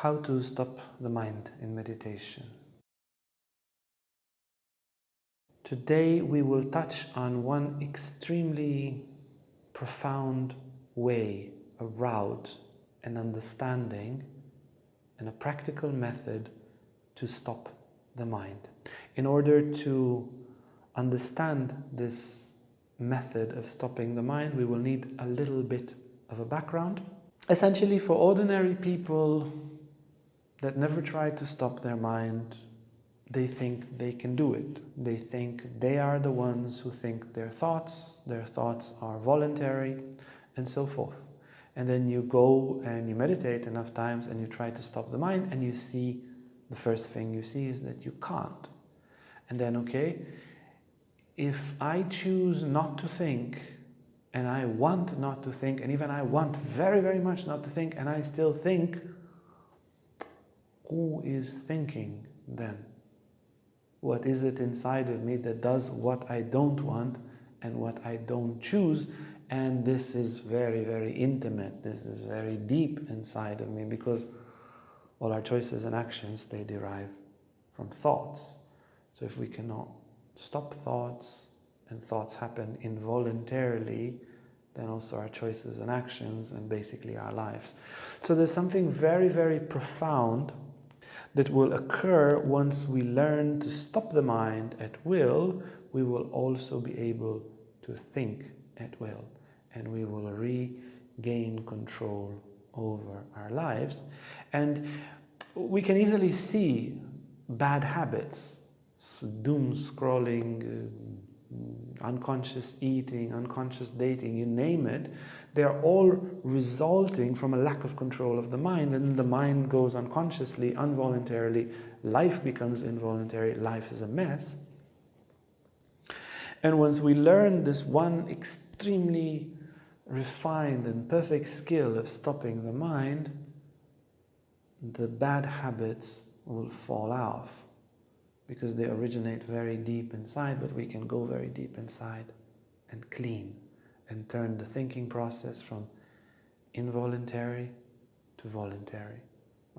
How to stop the mind in meditation. Today we will touch on one extremely profound way, a route, an understanding, and a practical method to stop the mind. In order to understand this method of stopping the mind, we will need a little bit of a background. Essentially, for ordinary people that never try to stop their mind, they think they can do it. They think they are the ones who think their thoughts are voluntary, and so forth. And then you go and you meditate enough times and you try to stop the mind, and you see, the first thing you see is that you can't. And then, okay, if I choose not to think, and I want not to think, and even I want very, very much not to think, and I still think, who is thinking then? What is it inside of me that does what I don't want and what I don't choose? And this is very, very intimate. This is very deep inside of me, because all our choices and actions, they derive from thoughts. So if we cannot stop thoughts, and thoughts happen involuntarily, then also our choices and actions, and basically our lives. So there's something very, very profound that will occur once we learn to stop the mind at will. We will also be able to think at will, and we will regain control over our lives. And we can easily see bad habits, doom scrolling, unconscious eating, unconscious dating, you name it. They're all resulting from a lack of control of the mind, and the mind goes unconsciously, involuntarily. Life becomes involuntary. Life is a mess. And once we learn this one extremely refined and perfect skill of stopping the mind, the bad habits will fall off, because they originate very deep inside, but we can go very deep inside and clean and turn the thinking process from involuntary to voluntary.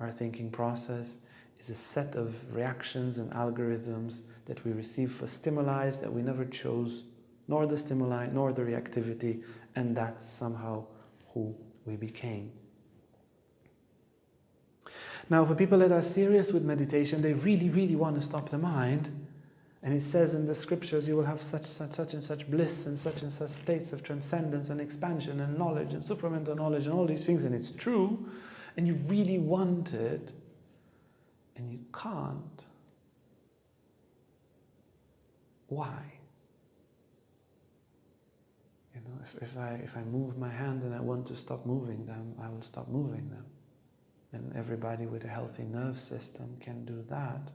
Our thinking process is a set of reactions and algorithms that we receive for stimuli that we never chose, nor the stimuli, nor the reactivity, and that's somehow who we became. Now, for people that are serious with meditation, they really, really want to stop the mind. And it says in the scriptures, you will have such and such bliss and such states of transcendence and expansion and knowledge and supramental knowledge and all these things. And it's true. And you really want it. And you can't. Why? You know, if I move my hands and I want to stop moving them, I will stop moving them. And everybody with a healthy nerve system can do that.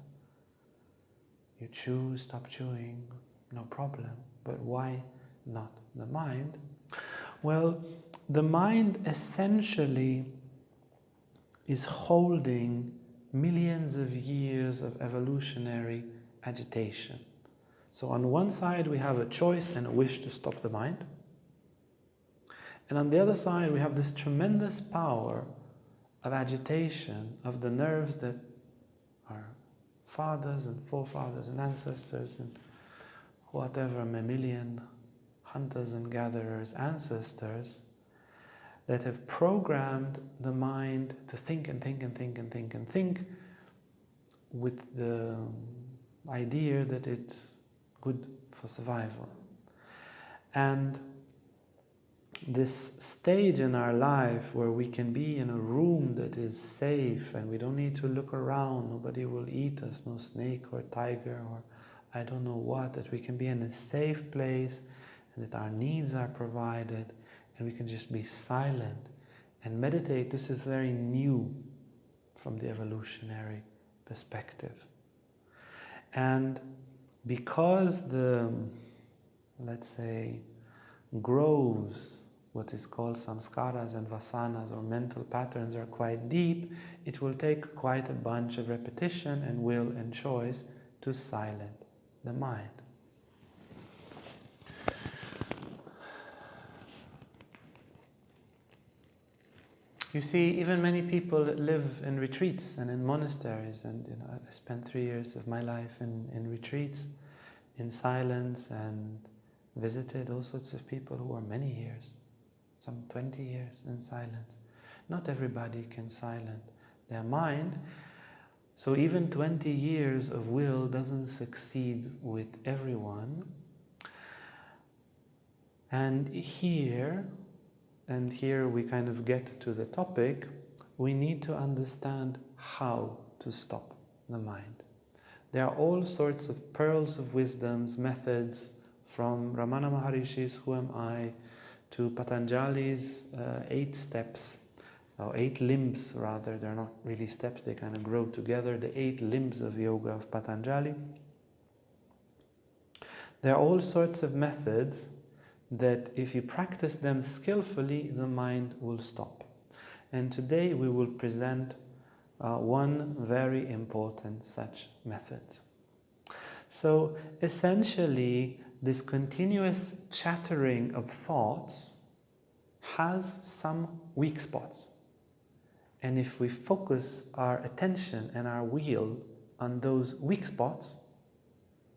You chew, stop chewing, no problem. But why not the mind? Well, the mind essentially is holding millions of years of evolutionary agitation. So on one side we have a choice and a wish to stop the mind. And on the other side we have this tremendous power of agitation of the nerves that are fathers and forefathers and ancestors and whatever mammalian hunters and gatherers, ancestors, that have programmed the mind to think and think and think and think and think, with the idea that it's good for survival. And this stage in our life where we can be in a room that is safe and we don't need to look around, nobody will eat us, no snake or tiger or I don't know what, that we can be in a safe place and that our needs are provided and we can just be silent and meditate. This is very new from the evolutionary perspective. And because the, let's say, groves, what is called samskaras and vasanas or mental patterns, are quite deep, it will take quite a bunch of repetition and will and choice to silence the mind. You see, even many people that live in retreats and in monasteries, and I spent 3 years of my life in retreats, in silence, and visited all sorts of people who are many years, some 20 years in silence. Not everybody can silence their mind, so even 20 years of will doesn't succeed with everyone. And here we kind of get to the topic, we need to understand how to stop the mind. There are all sorts of pearls of wisdoms, methods, from Ramana Maharishi's Who Am I to Patanjali's 8 steps, or 8 limbs rather, they're not really steps, they kind of grow together, the 8 limbs of yoga of Patanjali. There are all sorts of methods that if you practice them skillfully, the mind will stop. And today we will present one very important such method. So essentially, this continuous chattering of thoughts has some weak spots. And if we focus our attention and our will on those weak spots,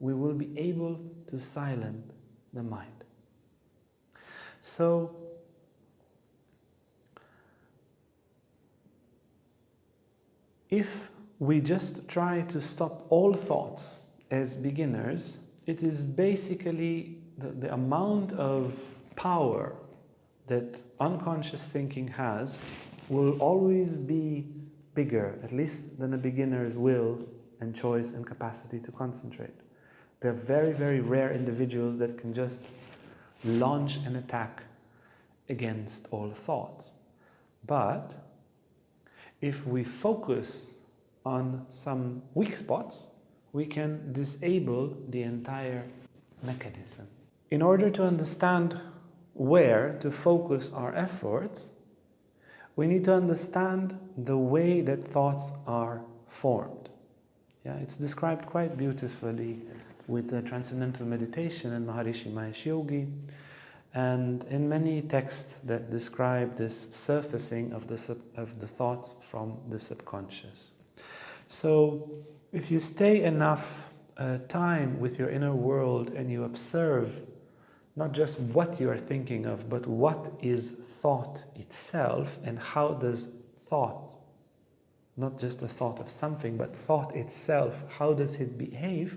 we will be able to silence the mind. So, if we just try to stop all thoughts as beginners, it is basically the amount of power that unconscious thinking has will always be bigger, at least than a beginner's will and choice and capacity to concentrate. There are very, very rare individuals that can just launch an attack against all thoughts. But if we focus on some weak spots, we can disable the entire mechanism. In order to understand where to focus our efforts, we need to understand the way that thoughts are formed. Yeah, it's described quite beautifully with the Transcendental Meditation and Maharishi Mahesh Yogi, and in many texts that describe this surfacing of the thoughts from the subconscious. So if you stay enough time with your inner world and you observe not just what you are thinking of, but what is thought itself, and how does thought, not just the thought of something, but thought itself, how does it behave,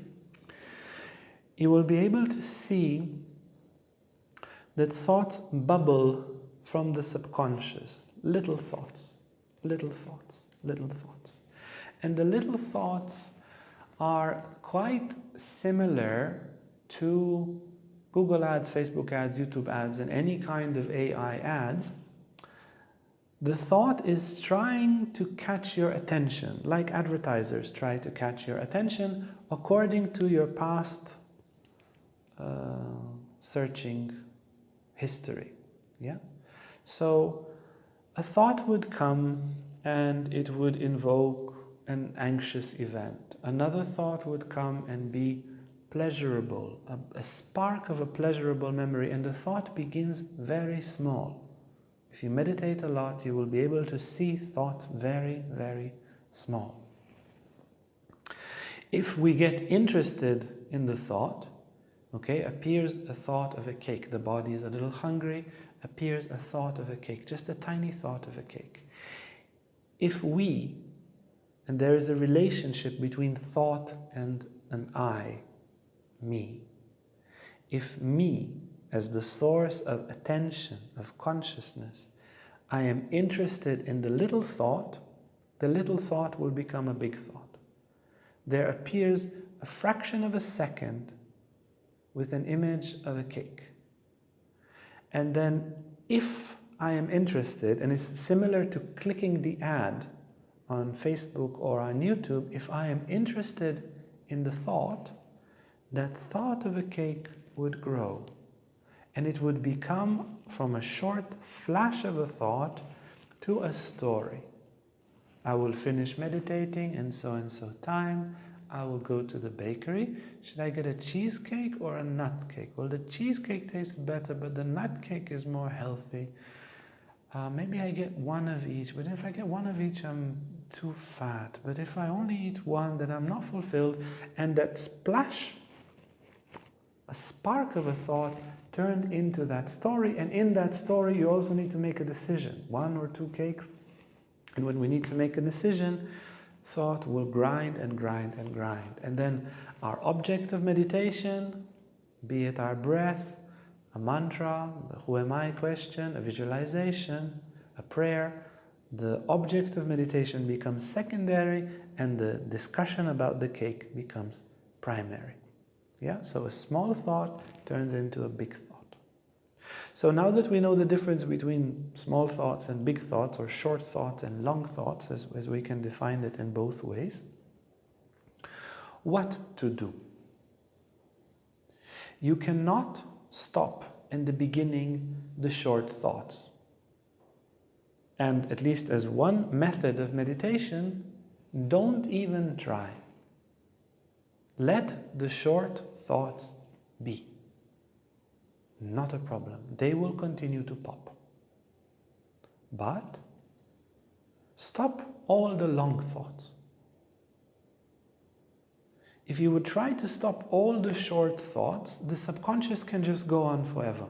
you will be able to see that thoughts bubble from the subconscious, little thoughts, little thoughts, little thoughts. And the little thoughts are quite similar to Google ads, Facebook ads, YouTube ads, and any kind of AI ads. The thought is trying to catch your attention, like advertisers try to catch your attention according to your past searching history. Yeah? So a thought would come and it would invoke an anxious event. Another thought would come and be pleasurable, a spark of a pleasurable memory, and the thought begins very small. If you meditate a lot, you will be able to see thoughts very, very small. If we get interested in the thought, okay, appears a thought of a cake. The body is a little hungry, appears a thought of a cake, just a tiny thought of a cake. If we, and there is a relationship between thought and an I, me. If me, as the source of attention, of consciousness, I am interested in the little thought will become a big thought. There appears a fraction of a second with an image of a cake. And then if I am interested, and it's similar to clicking the ad on Facebook or on YouTube, if I am interested in the thought, that thought of a cake would grow. And it would become from a short flash of a thought to a story. I will finish meditating and so time. I will go to the bakery. Should I get a cheesecake or a nut cake? Well, the cheesecake tastes better, but the nut cake is more healthy. maybe I get one of each, but if I get one of each, I'm too fat. But if I only eat one, then I'm not fulfilled. And that splash, a spark of a thought, turned into that story. And in that story, you also need to make a decision, 1 or 2 cakes. And when we need to make a decision, thought will grind and grind and grind. And then our object of meditation, be it our breath, a mantra, the who am I question, a visualization, a prayer, the object of meditation becomes secondary and the discussion about the cake becomes primary. Yeah, so a small thought turns into a big thought. So now that we know the difference between small thoughts and big thoughts, or short thoughts and long thoughts, as we can define it in both ways, what to do? You cannot stop in the beginning the short thoughts. And at least as one method of meditation, don't even try. Let the short thoughts be. Not a problem. They will continue to pop. But stop all the long thoughts. If you would try to stop all the short thoughts, the subconscious can just go on forever.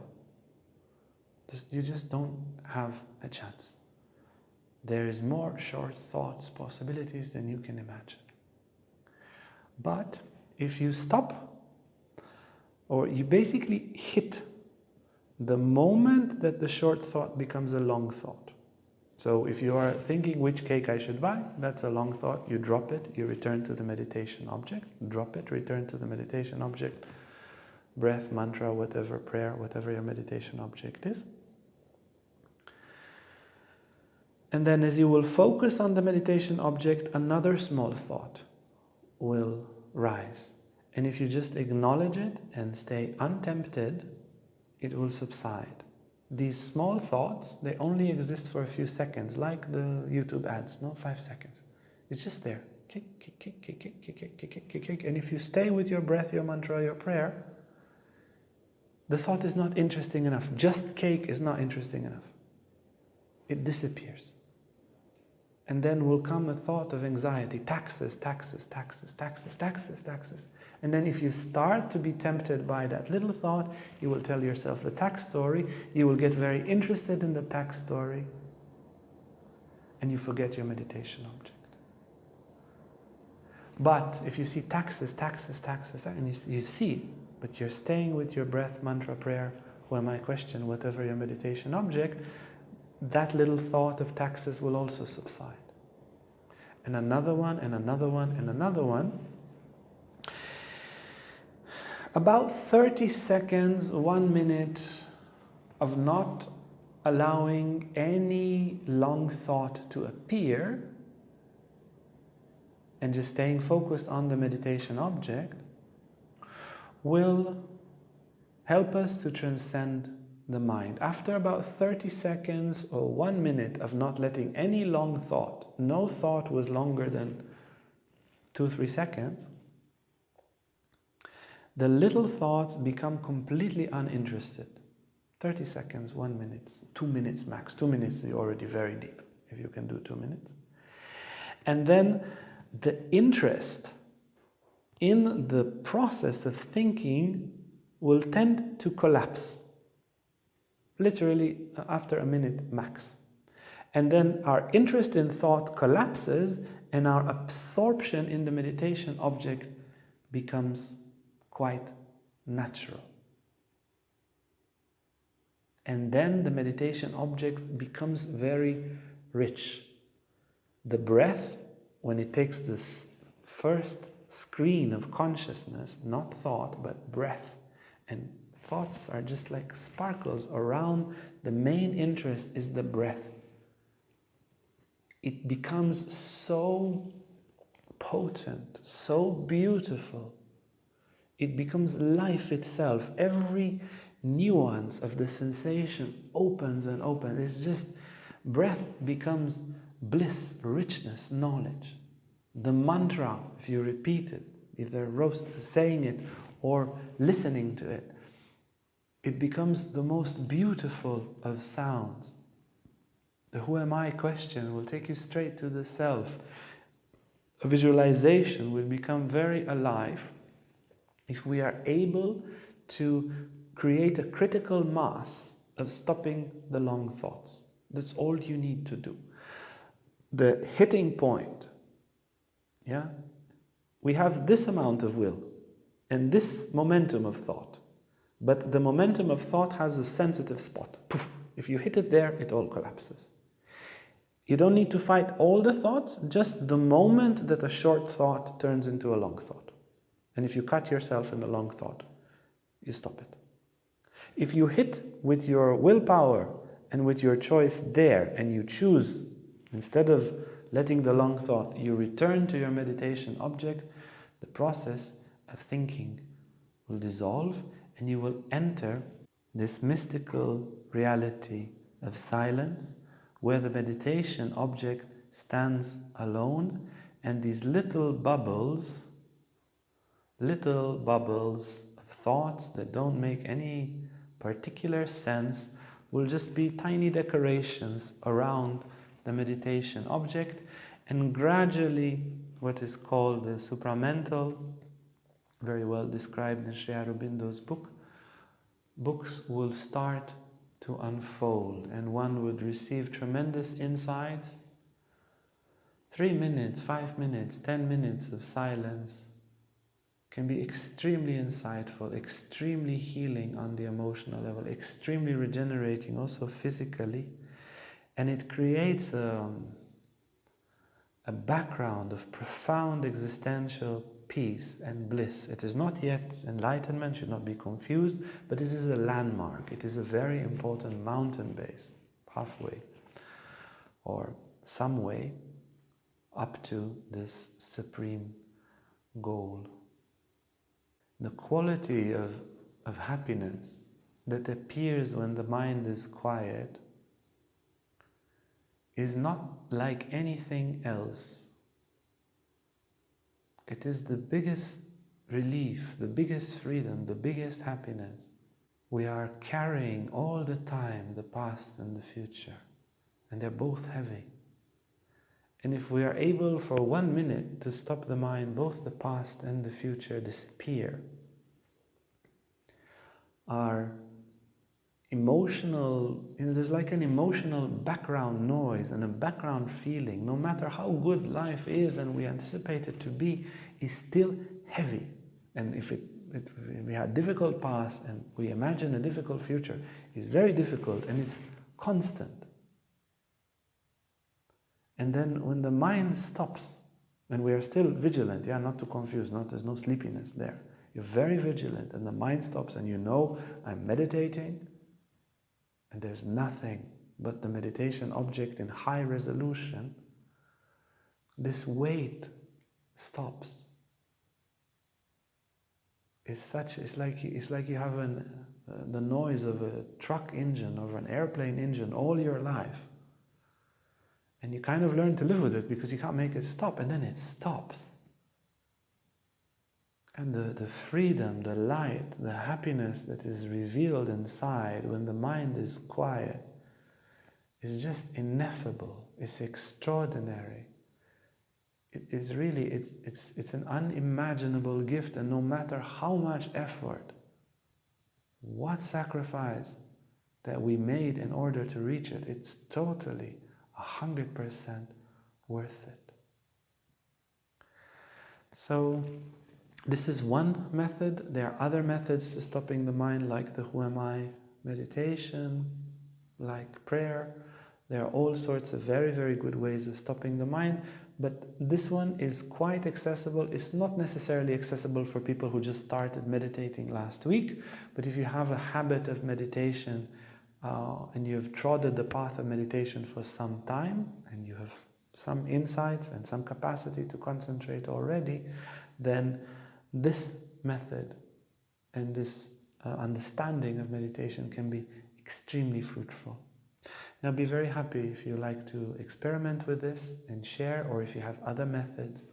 You just don't have a chance. There is more short thoughts, possibilities than you can imagine. But if you stop, or you basically hit the moment that the short thought becomes a long thought. So if you are thinking which cake I should buy, that's a long thought. You drop it, you return to the meditation object. Drop it, return to the meditation object. Breath, mantra, whatever, prayer, whatever your meditation object is. And then as you will focus on the meditation object, another small thought will rise. And if you just acknowledge it and stay untempted, it will subside. These small thoughts, they only exist for a few seconds, like the YouTube ads, 5 seconds. It's just there. Kick, kick, kick, kick, kick, kick, kick, kick, kick, kick, kick. And if you stay with your breath, your mantra, your prayer, the thought is not interesting enough. Just cake is not interesting enough. It disappears. And then will come a thought of anxiety, taxes, taxes, taxes, taxes, taxes, taxes. And then if you start to be tempted by that little thought, you will tell yourself the tax story, you will get very interested in the tax story, and you forget your meditation object. But if you see taxes, taxes, taxes, and you see, but you're staying with your breath, mantra, prayer, who am I question, whatever your meditation object, that little thought of taxes will also subside. And another one, and another one, and another one. About 30 seconds, 1 minute of not allowing any long thought to appear and just staying focused on the meditation object will help us to transcend the mind. After about 30 seconds or 1 minute of not letting any long thought, no thought was longer than 2-3 seconds, the little thoughts become completely uninterested. 30 seconds, 1 minute, 2 minutes max. 2 minutes is already very deep, if you can do 2 minutes. And then the interest in the process of thinking will tend to collapse. Literally after a minute max. And then our interest in thought collapses and our absorption in the meditation object becomes quite natural. And then the meditation object becomes very rich. The breath, when it takes this first screen of consciousness, not thought, but breath, and thoughts are just like sparkles around, the main interest is the breath. It becomes so potent, so beautiful. It becomes life itself. Every nuance of the sensation opens and opens. It's just, breath becomes bliss, richness, knowledge. The mantra, if you repeat it, either saying it or listening to it, it becomes the most beautiful of sounds. The who am I question will take you straight to the self. A visualization will become very alive if we are able to create a critical mass of stopping the long thoughts. That's all you need to do. The hitting point, yeah? We have this amount of will and this momentum of thought. But the momentum of thought has a sensitive spot. Poof. If you hit it there, it all collapses. You don't need to fight all the thoughts, just the moment that a short thought turns into a long thought. And if you cut yourself in a long thought, you stop it. If you hit with your willpower and with your choice there, and you choose, instead of letting the long thought, you return to your meditation object, the process of thinking will dissolve, and you will enter this mystical reality of silence, where the meditation object stands alone, and these little bubbles of thoughts that don't make any particular sense will just be tiny decorations around the meditation object, and gradually what is called the supramental, very well described in Sri Aurobindo's books will start to unfold, and one would receive tremendous insights. 3 minutes, 5 minutes, 10 minutes of silence can be extremely insightful, extremely healing on the emotional level, extremely regenerating also physically, and it creates a background of profound existential peace and bliss. It is not yet enlightenment, should not be confused, but this is a landmark. It is a very important mountain base, pathway, or some way up to this supreme goal. The quality of happiness that appears when the mind is quiet is not like anything else. It is the biggest relief, the biggest freedom, the biggest happiness. We are carrying all the time the past and the future, and they're both heavy. And if we are able for 1 minute to stop the mind, both the past and the future disappear. Our emotional, there's like an emotional background noise and a background feeling, no matter how good life is and we anticipate it to be, is still heavy. And if we had difficult past and we imagine a difficult future, it's very difficult and it's constant. And then when the mind stops, and we are still vigilant, not to confuse, there's no sleepiness there. You're very vigilant, and the mind stops, and you know, I'm meditating, and there's nothing but the meditation object in high resolution. This weight stops. It's like you have the noise of a truck engine or an airplane engine all your life. And you kind of learn to live with it because you can't make it stop, and then it stops. And the freedom, the light, the happiness that is revealed inside when the mind is quiet is just ineffable. It's extraordinary. It is really, it's an unimaginable gift, and no matter how much effort, what sacrifice that we made in order to reach it, it's totally 100% worth it. So this is one method. There are other methods to stopping the mind, like the Who Am I meditation, like prayer. There are all sorts of very, very good ways of stopping the mind, but this one is quite accessible. It's not necessarily accessible for people who just started meditating last week, but if you have a habit of meditation and you have trodden the path of meditation for some time, and you have some insights and some capacity to concentrate already, then this method and this understanding of meditation can be extremely fruitful. Now, be very happy if you like to experiment with this and share, or if you have other methods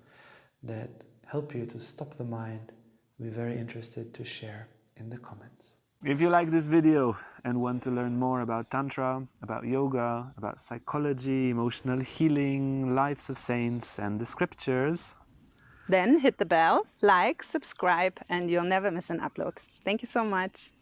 that help you to stop the mind. We're very interested to share in the comments. If you like this video and want to learn more about Tantra, about yoga, about psychology, emotional healing, lives of saints and the scriptures, then hit the bell, like, subscribe, and you'll never miss an upload. Thank you so much.